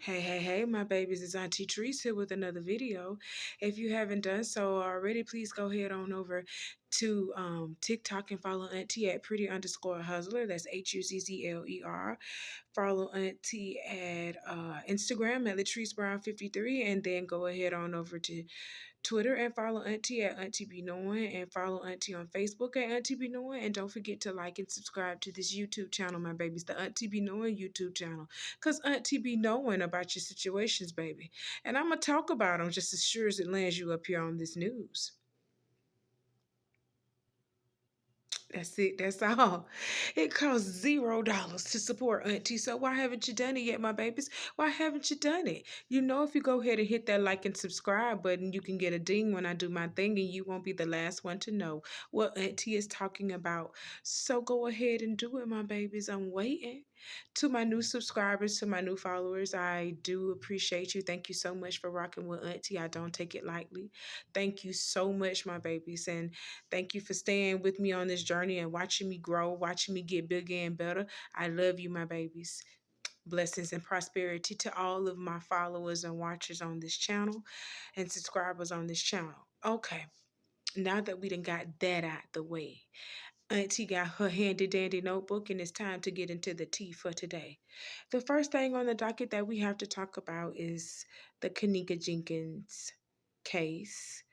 Hey, my babies, it's Auntie Trice here with another video. If you haven't done so already, please go ahead on over to TikTok and follow Auntie at Pretty_Huzzler. That's HUZZLER. Follow Auntie at Instagram at Latrice Brown 53, and then go ahead on over to Twitter and follow Auntie at Auntie Be Knowing, and follow Auntie on Facebook at Auntie Be Knowing. And don't forget to like and subscribe to this YouTube channel, my babies, the Auntie Be Knowing YouTube channel. Because Auntie be knowing about your situations, baby. And I'm going to talk about them just as sure as it lands you up here on this news. That's it. That's all. It costs $0 to support Auntie. So why haven't you done it yet, my babies? Why haven't you done it? You know, if you go ahead and hit that like and subscribe button, you can get a ding when I do my thing, and you won't be the last one to know what Auntie is talking about. So go ahead and do it, my babies. I'm waiting. To my new subscribers, to my new followers, I do appreciate you. Thank you so much for rocking with Auntie. I don't take it lightly. Thank you so much, my babies. And thank you for staying with me on this journey and watching me grow, watching me get bigger and better. I love you, my babies. Blessings and prosperity to all of my followers and watchers on this channel and subscribers on this channel. Okay, now that we done got that out the way, Auntie got her handy dandy notebook, and it's time to get into the tea for today. The first thing on the docket that we have to talk about is the Kenneka Jenkins case.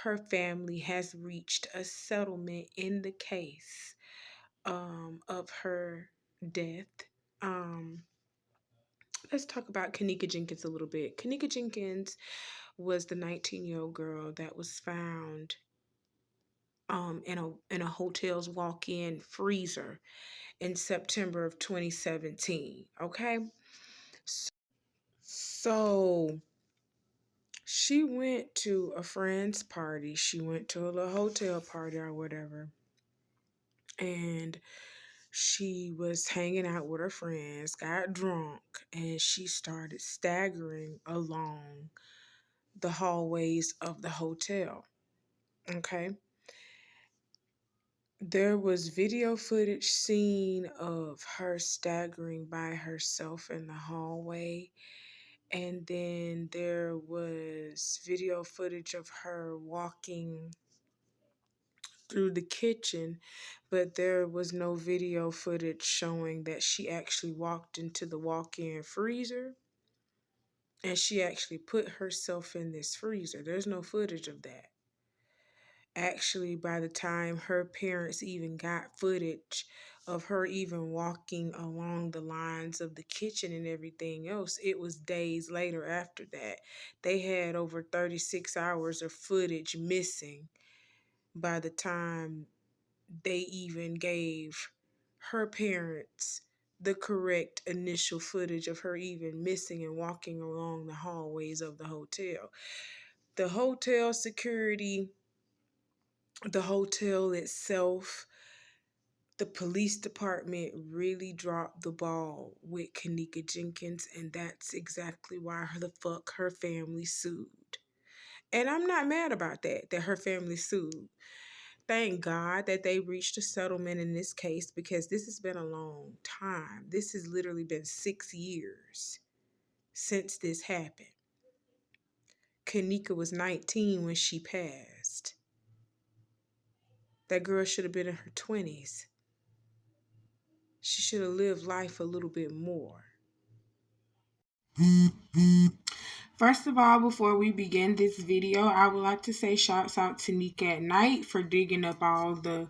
Her family has reached a settlement in the case of her death. Um, let's talk about Kenneka Jenkins a little bit. Kenneka Jenkins was the 19-year-old girl that was found in a hotel's walk-in freezer in September of 2017. Okay, so she went to a friend's party. She went to a little hotel party or whatever, and she was hanging out with her friends, got drunk, and she started staggering along the hallways of the hotel. Okay. There was video footage seen of her staggering by herself in the hallway. And then there was video footage of her walking through the kitchen, but there was no video footage showing that she actually walked into the walk-in freezer and she actually put herself in this freezer. There's no footage of that. Actually, by the time her parents even got footage of her even walking along the lines of the kitchen and everything else, it was days later after that. They had over 36 hours of footage missing by the time they even gave her parents the correct initial footage of her even missing and walking along the hallways of the hotel. The hotel security, the hotel itself, the police department really dropped the ball with Kenneka Jenkins, and that's exactly why the fuck her family sued. And I'm not mad about that her family sued. Thank God that they reached a settlement in this case, because this has been a long time. This has literally been 6 years since this happened. Kenneka was 19 when she passed. That girl should have been in her 20s. She should have lived life a little bit more. First of all, before we begin this video, I would like to say shouts out to Nick at Night for digging up all the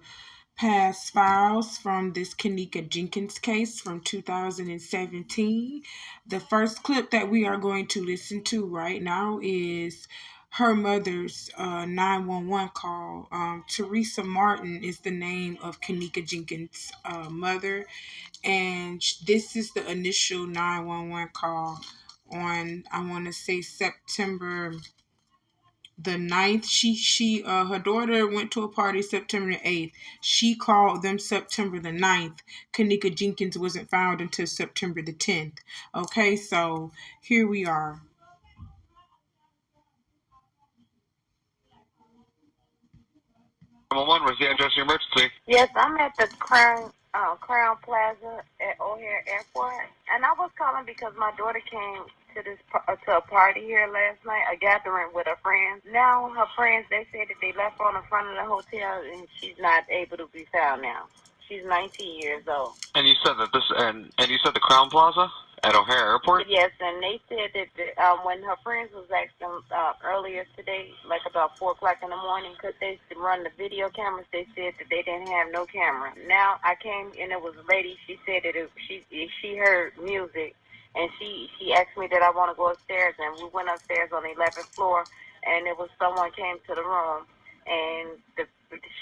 past files from this Kenneka Jenkins case from 2017. The first clip that we are going to listen to right now is her mother's 911 call. Teresa Martin is the name of Kenneka Jenkins' mother, and this is the initial 911 call on, I want to say, September the 9th. Her daughter went to a party September the 8th. She called them September the 9th. Kenneka Jenkins wasn't found until September the 10th. Okay, so here we are. What's the address of your emergency? Yes, I'm at the Crown Plaza at O'Hare Airport, and I was calling because my daughter came to a party here last night, a gathering with her friends. Now her friends, they said that they left her on the front of the hotel and she's not able to be found now. She's 19 years old. And you said that and you said the Crown Plaza at O'Hare Airport? Yes, and they said that when her friends was asking earlier today, like about 4 o'clock in the morning, could they run the video cameras? They said that they didn't have no camera. Now I came and it was a lady. She said that she heard music, and she asked me that I want to go upstairs, and we went upstairs on the 11th floor, and it was someone came to the room, and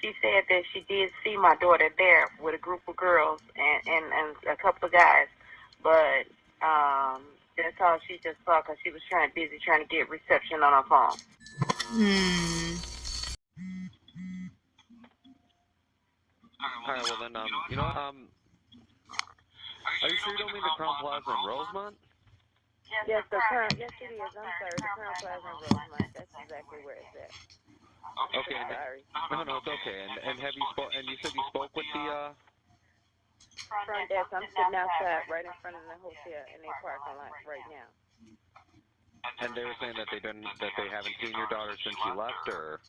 she said that she did see my daughter there with a group of girls and a couple of guys, but that's all she just saw because she was busy trying to get reception on her phone. Alright, well then, you know what, are you sure you don't mean the Crown Plaza in Rosemont? Yes, it is. I'm sorry, the Crown Plaza in Rosemont. That's exactly where it's at. Okay. Sorry. No, it's okay. And have you and you said you spoke with the front desk. I'm sitting outside right in front of the hotel in their parking lot right now. And they were saying that they haven't seen your daughter since you left, or?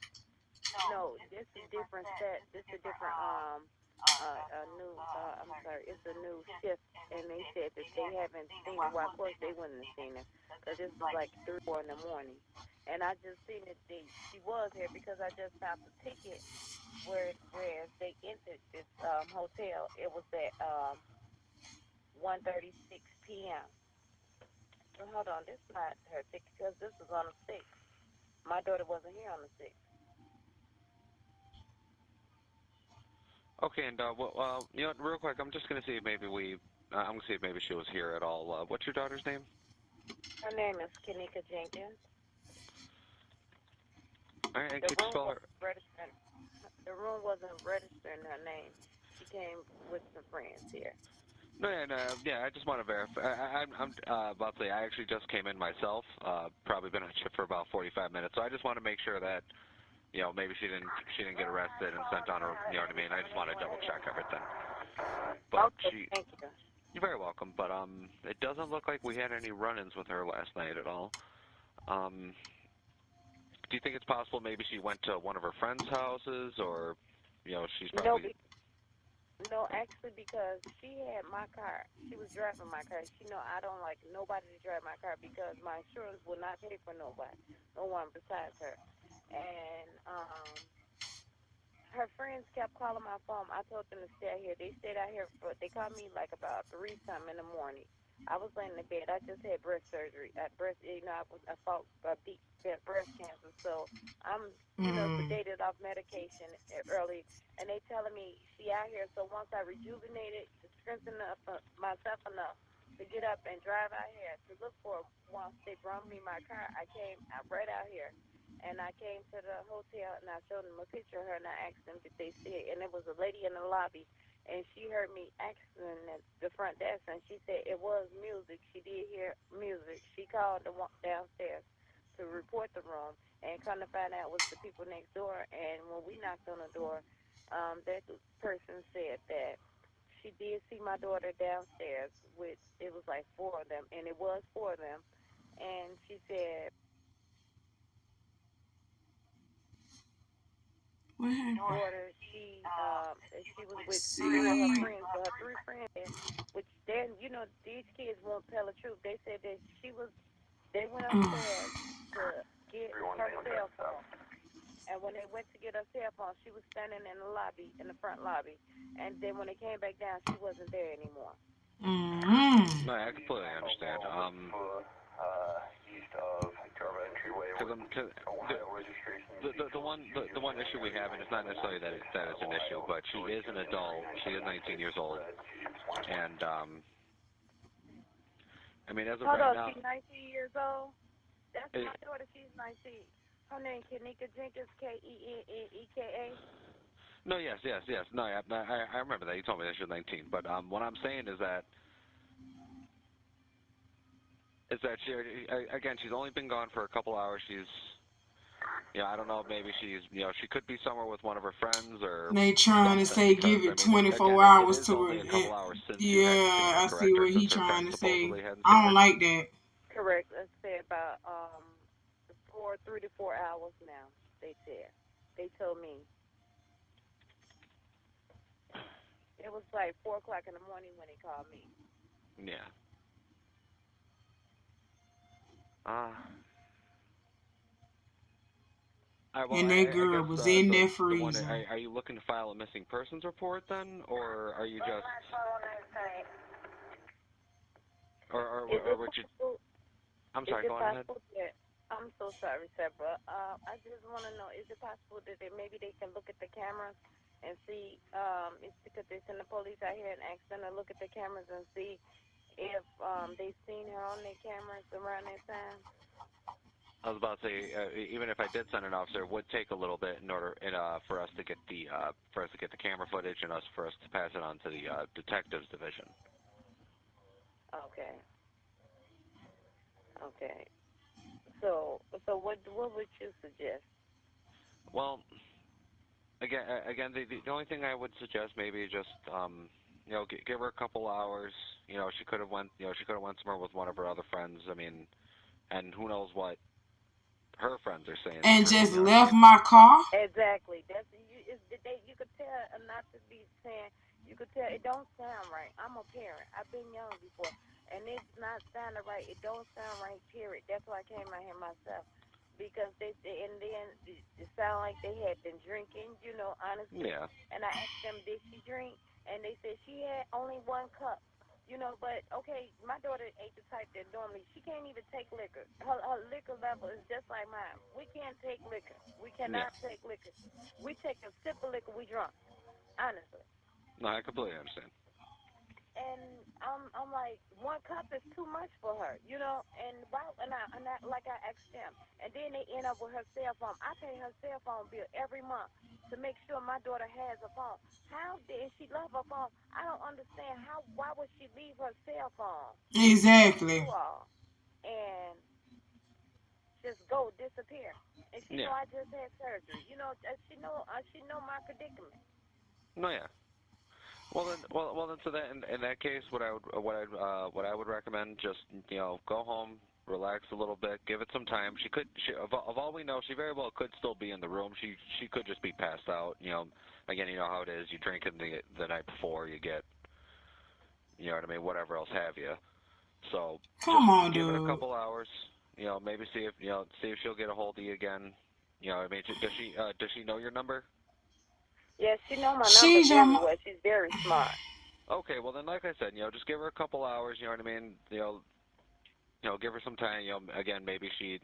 No, this is different set. This is a different new. I'm sorry, it's a new shift, and they said that they haven't seen it. Well, of course they wouldn't have seen it because this was like 3 or 4 in the morning, and I just seen that she was here because I just found the ticket where they entered this hotel. It was at 1:36 p.m. Well, hold on, this is not her ticket because this was on the 6th. My daughter wasn't here on the 6th. Okay, and you know, real quick, I'm just gonna see if maybe I'm gonna see if maybe she was here at all. What's your daughter's name? Her name is Kenneka Jenkins. All right, and could you spell her? The room wasn't registering her name. She came with some friends here. No, yeah, I just want to verify. I'm about to say I actually just came in myself. Probably been on shift for about 45 minutes, so I just want to make sure that, you know, maybe she didn't get arrested and sent on her. You know what I mean? I just want to double check everything. But okay, thank you. You're very welcome. But it doesn't look like we had any run-ins with her last night at all. Do you think it's possible maybe she went to one of her friends' houses, or, you know, she's probably... No, actually, because she had my car. She was driving my car. She know I don't like nobody to drive my car because my insurance will not pay for nobody, no one besides her. And her friends kept calling my phone. I told them to stay out here. They stayed out here, but they called me like about 3-something in the morning. I was laying in the bed. I just had breast surgery. I fought deep breast cancer, so I'm sedated off medication early. And they telling me she out here. So once I rejuvenated, to strengthen up myself enough to get up and drive out here to look for her. Once they brought me my car, I came right out here. And I came to the hotel and I showed them a picture of her and I asked them did they see it. And there was a lady in the lobby. And she heard me asking at the front desk, and she said it was music. She did hear music. She called the one downstairs to report the room, and come to find out it was the people next door. And when we knocked on the door, that person said that she did see my daughter downstairs, which it was like 4 of them, and it was 4 of them. And she said, what happened? Daughter, she was with 3 of her friends, so her 3 friends, which then, these kids won't tell the truth. They said that they went upstairs to get her cell phone. And when they went to get her cell phone, she was standing in the lobby, in the front lobby. And then when they came back down, she wasn't there anymore. No, I completely understand. East of Jarva entryway, the one issue we have, and it's not necessarily that it's an issue, but she is an adult. She is 19 years old, and I mean, as of right now, she's 19 years old. That's my daughter. She's 19. Her name Kenneka Jenkins, Kenneka. No, yes. No, I remember that. You told me that she was 19. But what I'm saying is that she, again, she's only been gone for a couple hours. She's, I don't know, maybe she's, she could be somewhere with one of her friends, or they trying to say give it 24 hours to it. Yeah, I see what he trying to say. I don't like that. correct. Let's say about 3 to 4 hours now. They said. They told me it was like 4 o'clock in the morning when they called me. Yeah. Well, And that I girl guess was in there the one. freezing. Are you looking to file a missing persons report then, or are you just, or would you? I'm Is sorry. it Go on ahead. possible that I'm so sorry, sir, but I just want to know: is it possible that maybe they can look at the cameras and see? It's because they send the police out here and ask them to look at the cameras and see if they seen her on their cameras around that time. I was about to say, even if I did send an officer, it would take a little bit in order for us to get the camera footage and for us to pass it on to the detectives division. Okay. Okay. So what would you suggest? Well, again, the only thing I would suggest maybe just give her a couple hours. She could have went somewhere with one of her other friends. I mean, and who knows what her friends are saying And too. just You know what I left mean? my car. Exactly. That's you. You could tell not to be saying. You could tell it don't sound right. I'm a parent. I've been young before, and it's not sounding right. It don't sound right. Period. That's why I came out here myself, because and then it sounded like they had been drinking. Honestly. Yeah. And I asked them, did she drink? And they said she had only 1 cup. But okay, my daughter ain't the type that normally she can't even take liquor. Her liquor level is just like mine. We can't take liquor. We Yeah. cannot take liquor. We take a sip of liquor, we drunk. Honestly. No, I completely understand. And I'm like, 1 cup is too much for her, And like I asked them, and then they end up with her cell phone. I pay her cell phone bill every month to make sure my daughter has a phone. How did she love her phone? I don't understand how. Why would she leave her cell phone with Exactly. you all and just go disappear? And she know Yeah. I just had surgery. She know my predicament. No, yeah. Well then. So that in that case, what I would recommend, just go home, relax a little bit, give it some time. Of all we know, she very well could still be in the room. She could just be passed out. Again, you know how it is. You drink in the night before, you get, you know what I mean, whatever else have you. So just Come on, give it a dude. couple hours. Maybe see if she'll get a hold of you again. I mean, does she know your number? Yeah, she know my number She's your very well. She's very smart. Okay, well then, like I said, just give her a couple hours. You know what I mean? Give her some time. Again, maybe she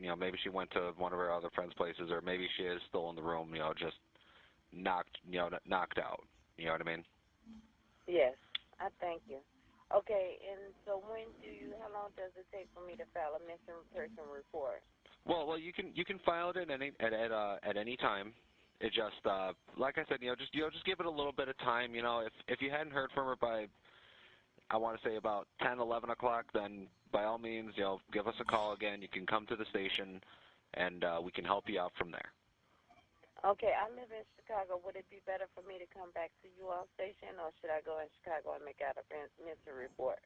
went to one of her other friends' places, or maybe she is still in the room. Just knocked out. You know what I mean? Yes, I thank you. Okay, and so how long does it take for me to file a missing person report? Well, you can file it at any time. It just like I said, just give it a little bit of time. If you hadn't heard from her by, I want to say, about 10, 11 o'clock, then by all means, give us a call again. You can come to the station, and we can help you out from there. Okay, I live in Chicago. Would it be better for me to come back to you all station, or should I go in Chicago and make out a missing report?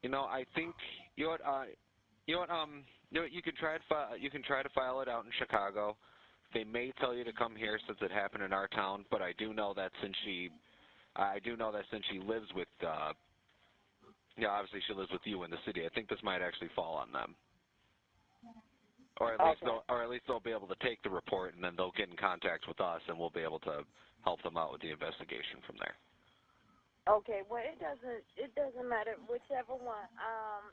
I think you know what, you can try to file it out in Chicago. They may tell you to come here since it happened in our town, but I do know that since she lives with obviously she lives with you in the city. I think this might actually fall on them. Or at least Okay. they'll be able to take the report, and then they'll get in contact with us, and we'll be able to help them out with the investigation from there. Okay, well, it doesn't matter, whichever one.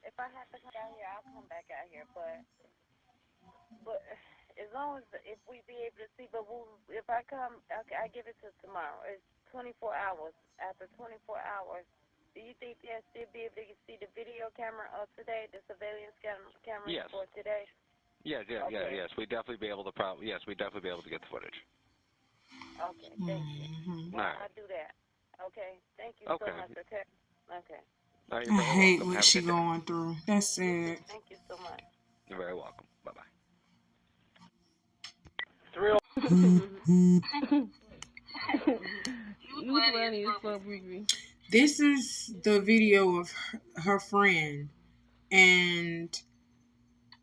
If I have to come out here, I'll come back out here, but as long as if we be able to see, if I come, okay, I give it to tomorrow. It's 24 hours. After 24 hours, do you think they'll still be able to see the video camera of today, the surveillance cameras Yes. for today? Okay. Yes. We'd definitely be able to get the footage. Okay, thank you. All Well, right. I'll do that. Okay, thank you so Okay. much. Okay. Okay. No, you're I very hate welcome. what Have a she good day. going through. That's You too. sad. Thank you so much. You're very welcome. Bye-bye. You funny as fuck, Bree. This is the video of her. her friend, and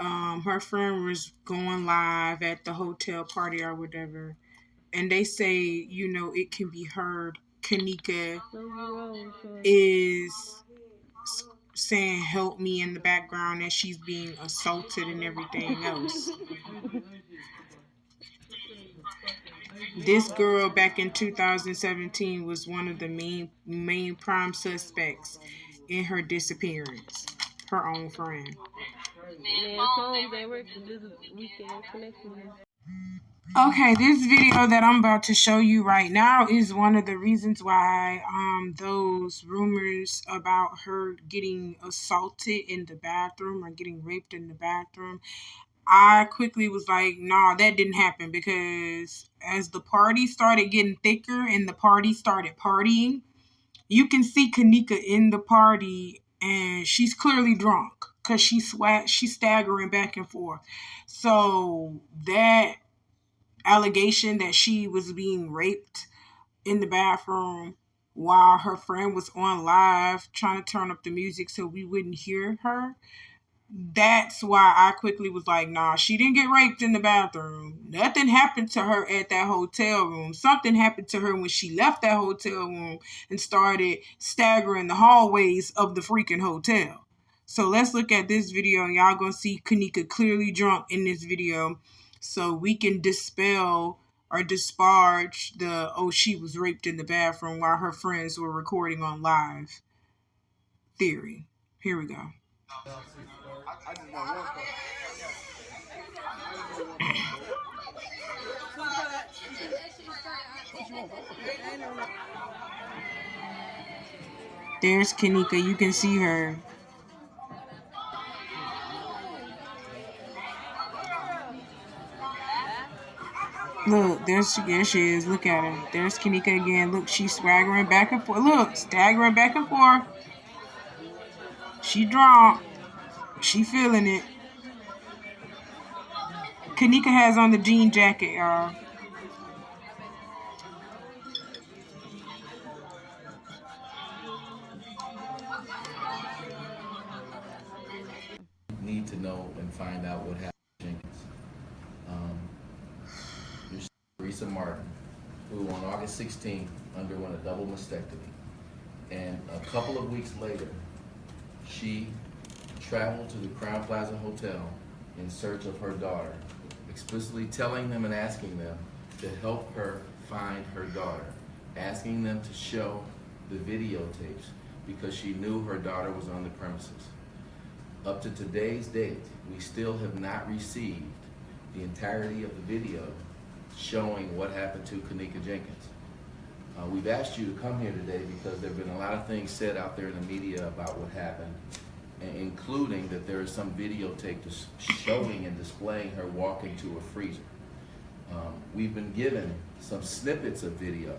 her friend was going live at the hotel party or whatever, and they say, it can be heard Kenneka is saying help me in the background as she's being assaulted and everything else. This girl back in 2017 was one of the main prime suspects in her disappearance. Her own friend. Okay, this video that I'm about to show you right now is one of the reasons why those rumors about her getting assaulted in the bathroom or getting raped in the bathroom, I quickly was like, nah, that didn't happen, because as the party started getting thicker and the party started partying, you can see Kenneka in the party and she's clearly drunk because she's staggering back and forth. So that allegation that she was being raped in the bathroom while her friend was on live trying to turn up the music so we wouldn't hear her, that's why I quickly was like, nah, she didn't get raped in the bathroom. Nothing happened to her at that hotel room. Something happened to her when she left that hotel room and started staggering the hallways of the freaking hotel. So let's look at this video, and y'all gonna see Kenneka clearly drunk in this video, so we can dispel or disparage the, oh, she was raped in the bathroom while her friends were recording on live theory. Here we go. There's Kenneka. You can see her. Look, there she is. Look at her. There's Kenneka again. Look, she's swaggering back and forth. Look, staggering back and forth. She drunk. She feeling it. Kenneka has on the jean jacket, y'all. Need to know and find out what happened to Jenkins. There's Trice Martin, who on August 16th underwent a double mastectomy. And a couple of weeks later, she traveled to the Crown Plaza Hotel in search of her daughter, explicitly telling them and asking them to help her find her daughter, asking them to show the videotapes because she knew her daughter was on the premises. Up to today's date, we still have not received the entirety of the video showing what happened to Kenneka Jenkins. We've asked you to come here today because there have been a lot of things said out there in the media about what happened, including that there is some videotape showing and displaying her walking to a freezer. We've been given some snippets of video.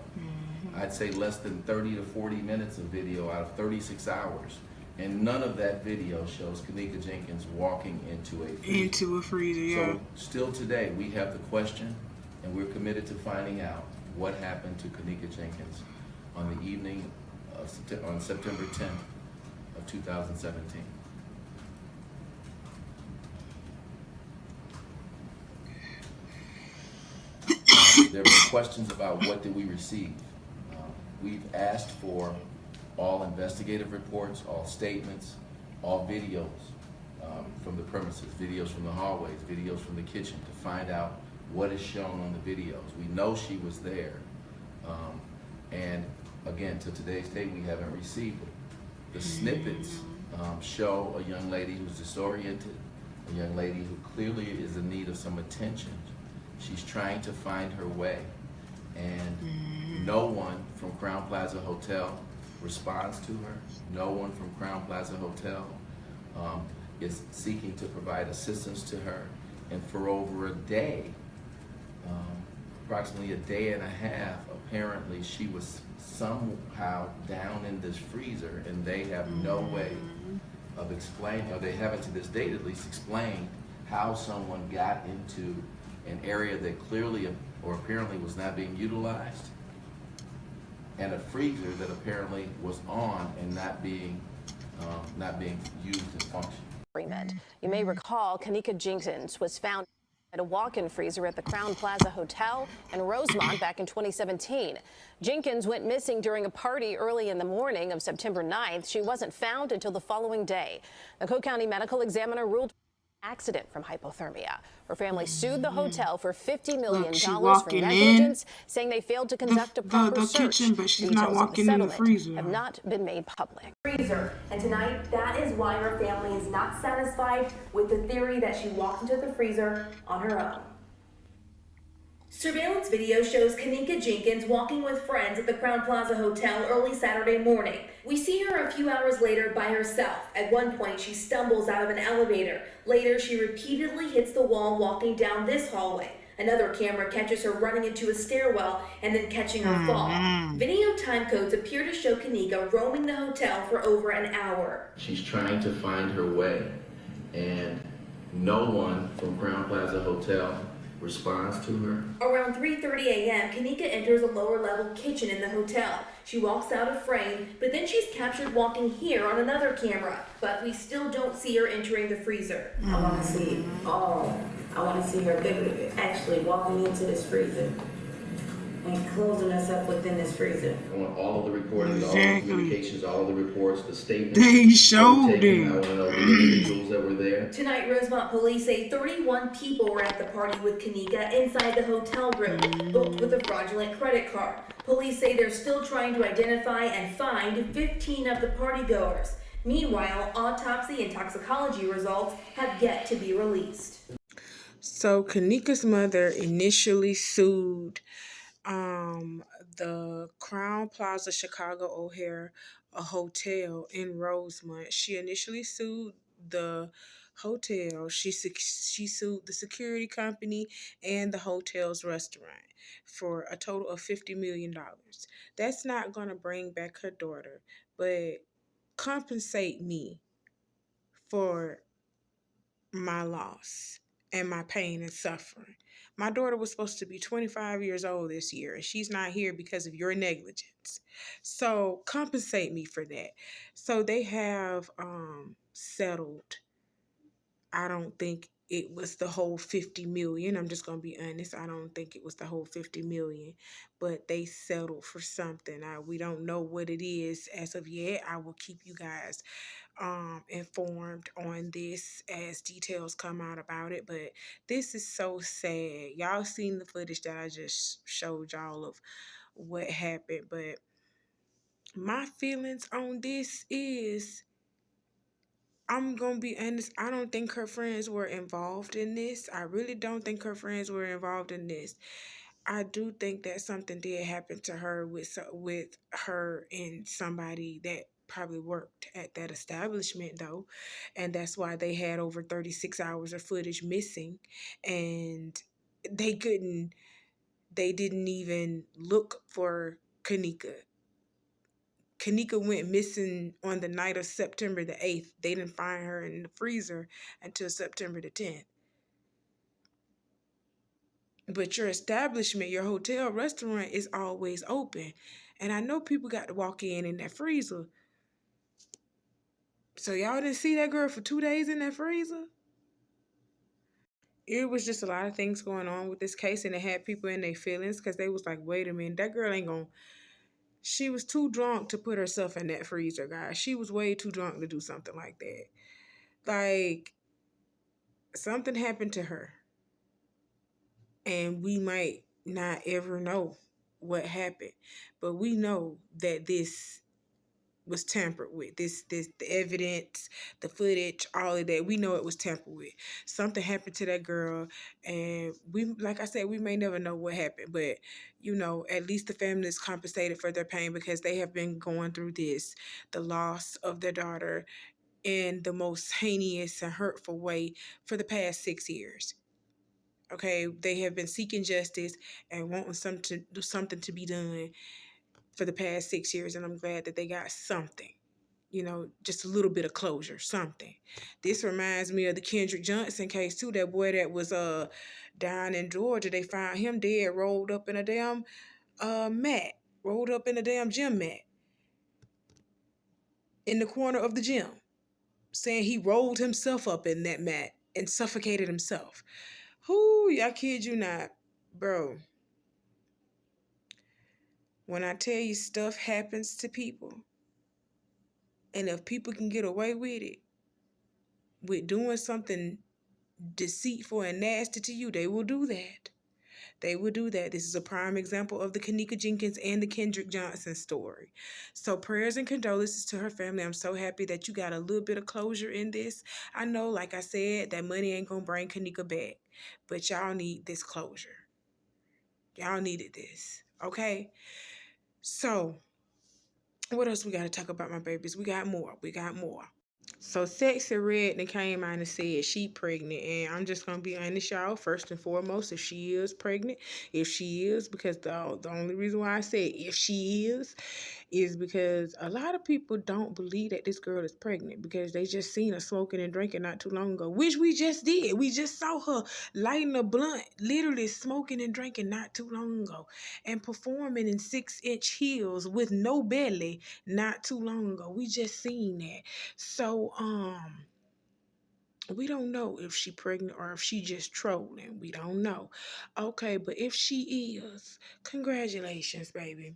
I'd say less than 30 to 40 minutes of video out of 36 hours. And none of that video shows Kenneka Jenkins walking into a freezer. Yeah. So still today, we have the question, and we're committed to finding out what happened to Kenneka Jenkins on the evening of on September 10th of 2017. There were questions about what did we receive. We've asked for all investigative reports, all statements, all videos from the premises, videos from the hallways, videos from the kitchen, to find out what is shown on the videos. We know she was there. And again, to today's date, we haven't received it. The snippets show a young lady who's disoriented, a young lady who clearly is in need of some attention. She's trying to find her way. And no one from Crown Plaza Hotel responds to her. No one from Crown Plaza Hotel is seeking to provide assistance to her. And for over a day, approximately a day and a half, apparently she was somehow down in this freezer, and they have no way of explaining, or they haven't to this date at least explained how someone got into an area that clearly or apparently was not being utilized, and a freezer that apparently was on and not being not being used and function. You may recall Kenneka Jenkins was found at a walk-in freezer at the Crown Plaza Hotel in Rosemont back in 2017. Jenkins went missing during a party early in the morning of September 9th. She wasn't found until the following day. The Cook County medical examiner ruled accident from hypothermia. Her family sued the hotel for $50 million for negligence, saying they failed to conduct a proper search. Kitchen, but she's Details not of walking in the freezer. have not been made public. Freezer. And tonight, that is why her family is not satisfied with the theory that she walked into the freezer on her own. Surveillance video shows Kenneka Jenkins walking with friends at the Crown Plaza Hotel early Saturday morning. We see her a few hours later by herself. At one point, she stumbles out of an elevator. Later, she repeatedly hits the wall walking down this hallway. Another camera catches her running into a stairwell and then catching her fall. Video time codes appear to show Kenneka roaming the hotel for over an hour. She's trying to find her way, and no one from Crown Plaza Hotel responds to her. Around 3:30 a.m., Kenneka enters a lower-level kitchen in the hotel. She walks out of frame, but then she's captured walking here on another camera. But we still don't see her entering the freezer. I want to see I want to see her actually walking into this freezer and closing herself within this freezer. I want all of the recordings, all of the communications, all of the reports, the statements. They showed taken. it. I want to know the individuals that were there. Tonight, Rosemont police say 31 people were at the party with Kenneka inside the hotel room, booked with a fraudulent credit card. Police say they're still trying to identify and find 15 of the partygoers. Meanwhile, autopsy and toxicology results have yet to be released. So Kenneka's mother initially sued the Crown Plaza Chicago O'Hare, a hotel in Rosemont. She initially sued the hotel. She sued the security company and the hotel's restaurant for a total of $50 million. That's not going to bring back her daughter, but compensate me for my loss and my pain and suffering. My daughter was supposed to be 25 years old this year, and she's not here because of your negligence. So compensate me for that. So they have settled. I don't think it was the whole 50 million. I'm just going to be honest. I don't think it was the whole 50 million, but they settled for something. We don't know what it is as of yet. I will keep you guys informed on this as details come out about it, but this is so sad. Y'all seen the footage that I just showed y'all of what happened, but my feelings on this is, I'm gonna be honest, I don't think her friends were involved in this. I really don't think her friends were involved in this. I do think that something did happen to her with her and somebody that probably worked at that establishment though, and that's why they had over 36 hours of footage missing, and they didn't even look for Kenneka. Kenneka went missing on the night of September the 8th. They didn't find her in the freezer until September the 10th. But your establishment, your hotel, restaurant is always open. And I know people got to walk in that freezer. So y'all didn't see that girl for 2 days in that freezer? It was just a lot of things going on with this case, and it had people in their feelings because they was like, wait a minute, that girl ain't gonna... She was too drunk to put herself in that freezer, guys. She was way too drunk to do something like that. Like, something happened to her. And we might not ever know what happened. But we know that this was tampered with. The evidence, the footage, all of that. We know it was tampered with. Something happened to that girl, and like I said, we may never know what happened, but at least the family is compensated for their pain because they have been going through this, the loss of their daughter, in the most heinous and hurtful way for the past 6 years. Okay, they have been seeking justice and wanting something to be done for the past 6 years, and I'm glad that they got something, just a little bit of closure, something. This reminds me of the Kendrick Johnson case too. That boy that was down in Georgia, they found him dead, rolled up in a damn gym mat. in the corner of the gym, saying he rolled himself up in that mat and suffocated himself. Whoo, I kid you not, bro. When I tell you stuff happens to people, and if people can get away with it, with doing something deceitful and nasty to you, they will do that. They will do that. This is a prime example of the Kenneka Jenkins and the Kendrick Johnson story. So prayers and condolences to her family. I'm so happy that you got a little bit of closure in this. I know, like I said, that money ain't gonna bring Kenneka back, but y'all need this closure. Y'all needed this, okay? So what else we got to talk about, my babies? We got more. We got more. So Sexy Red then came out and said she pregnant, and I'm just gonna be honest, y'all. First and foremost, if she is pregnant, if she is, because the only reason why I say if she is because a lot of people don't believe that this girl is pregnant because they just seen her smoking and drinking not too long ago, which we just did. We just saw her lighting a blunt, literally smoking and drinking not too long ago, and performing in 6-inch heels with no belly not too long ago. We just seen that. So we don't know if she pregnant or if she just trolling. We don't know. Okay, but if she is, congratulations, baby.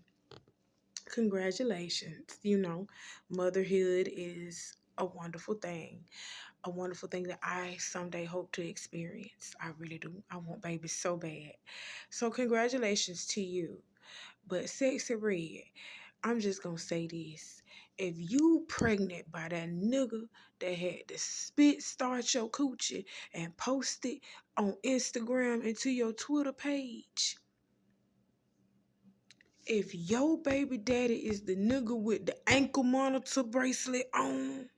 Congratulations. You know, motherhood is a wonderful thing. A wonderful thing that I someday hope to experience. I really do. I want babies so bad. So congratulations to you. But Sexy Red, I'm just gonna say this. If you pregnant by that nigga that had to spit start your coochie and post it on Instagram and to your Twitter page, if your baby daddy is the nigga with the ankle monitor bracelet on,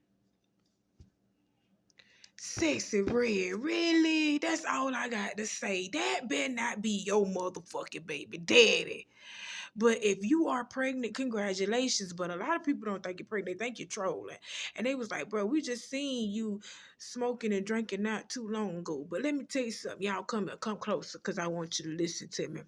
Sexy Red, really? That's all I got to say. That better not be your motherfucking baby daddy. But if you are pregnant, congratulations. But a lot of people don't think you're pregnant. They think you're trolling. And they was like, bro, we just seen you smoking and drinking not too long ago. But let me tell you something. Y'all come closer because I want you to listen to me.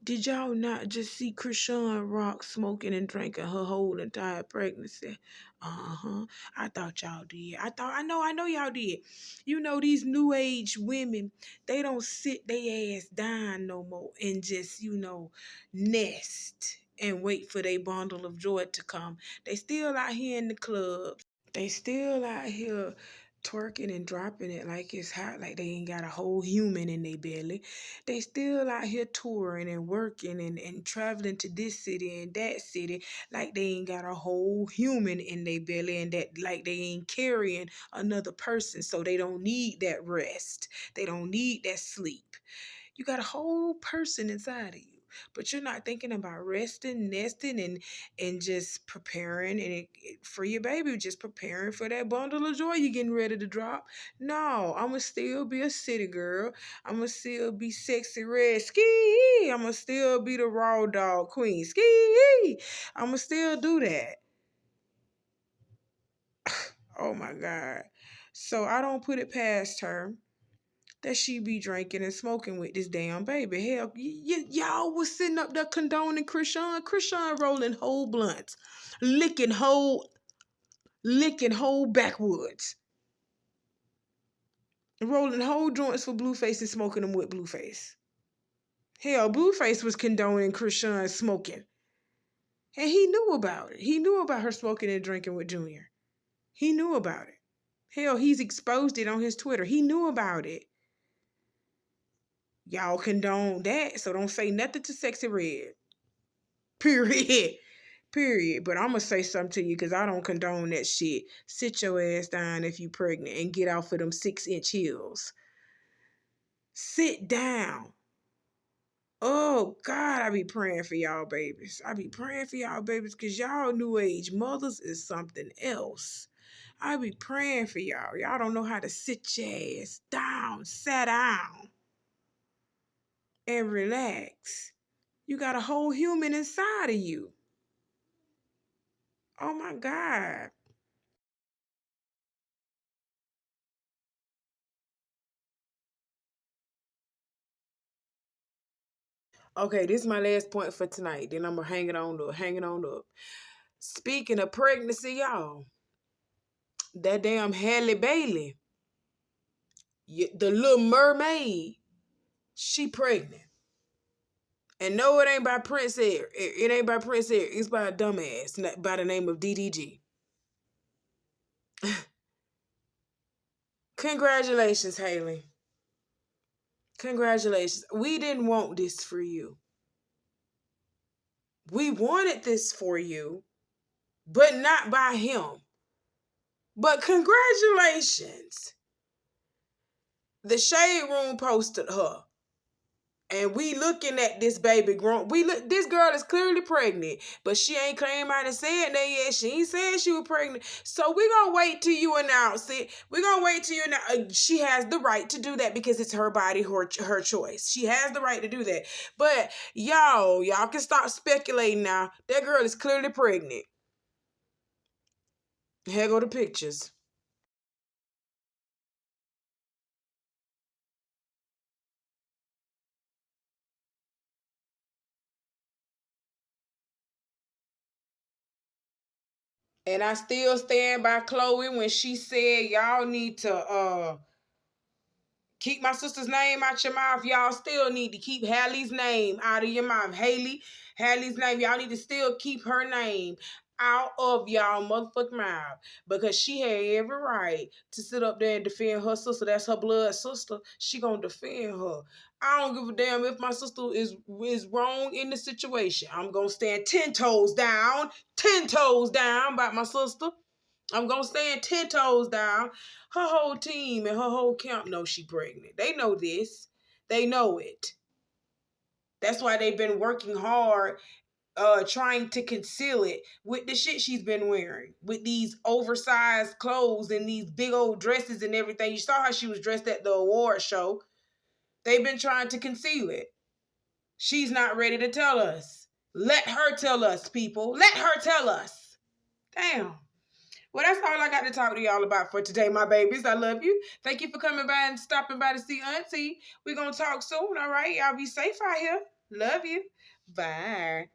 Did y'all not just see Krishan Rock smoking and drinking her whole entire pregnancy? Uh-huh. I thought y'all did. I know y'all did. You know, these new age women, they don't sit their ass down no more and just, nest and wait for their bundle of joy to come. They still out here in the clubs. They still out here twerking and dropping it like it's hot, like they ain't got a whole human in their belly. They still out here touring and working and traveling to this city and that city like they ain't got a whole human in their belly and that like they ain't carrying another person. So they don't need that rest. They don't need that sleep. You got a whole person inside of you. But you're not thinking about resting, nesting, and just preparing for your baby, just preparing for that bundle of joy you're getting ready to drop. No, I'ma still be a city girl. I'ma still be Sexy Red ski. I'ma still be the raw dog queen ski. I'ma still do that. Oh my God. So I don't put it past her that she be drinking and smoking with this damn baby. Hell, y'all was sitting up there condoning Krishan rolling whole blunts, licking whole backwoods, rolling whole joints for Blueface and smoking them with Blueface. Hell, Blueface was condoning Krishan smoking. And he knew about it. He knew about her smoking and drinking with Junior. He knew about it. Hell, he's exposed it on his Twitter. He knew about it. Y'all condone that, so don't say nothing to Sexy Red. Period. Period. But I'm going to say something to you because I don't condone that shit. Sit your ass down if you pregnant and get off of them 6-inch heels. Sit down. Oh, God, I be praying for y'all babies. I be praying for y'all babies because y'all new age mothers is something else. I be praying for y'all. Y'all don't know how to sit your ass down, sit down, and relax. You got a whole human inside of you. Oh, my God. Okay, this is my last point for tonight. Then I'm gonna hang it on up. Speaking of pregnancy, y'all, that damn Halle Bailey, the Little Mermaid, she pregnant. And no, it ain't by Prince Air. It ain't by Prince Air. It's by a dumbass by the name of DDG. Congratulations, Haley. Congratulations. We didn't want this for you. We wanted this for you, but not by him. But congratulations. The Shade Room posted her. And we looking at this baby grown. This girl is clearly pregnant, but she ain't came out and said that yet. She ain't said she was pregnant. So we gonna wait till you announce it. We gonna wait till you announce. She has the right to do that because it's her body, her choice. She has the right to do that. But y'all can stop speculating now. That girl is clearly pregnant. Here go the pictures. And I still stand by Chloe when she said y'all need to keep my sister's name out your mouth. Y'all still need to keep Halle's name out of your mouth. Halle's name. Y'all need to still keep her name out of y'all motherfucking mouth. Because she had every right to sit up there and defend her sister. That's her blood sister. She gonna defend her. I don't give a damn if my sister is wrong in the situation. I'm gonna stand 10 toes down about my sister. I'm gonna stand 10 toes down. Her whole team and her whole camp know she pregnant. They know this. They know it. That's why they've been working hard trying to conceal it with the shit she's been wearing. With these oversized clothes and these big old dresses and everything. You saw how she was dressed at the award show. They've been trying to conceal it. She's not ready to tell us. Let her tell us, people. Let her tell us. Damn. Well, that's all I got to talk to y'all about for today, my babies. I love you. Thank you for coming by and stopping by to see Auntie. We're going to talk soon, all right? Y'all be safe out here. Love you. Bye.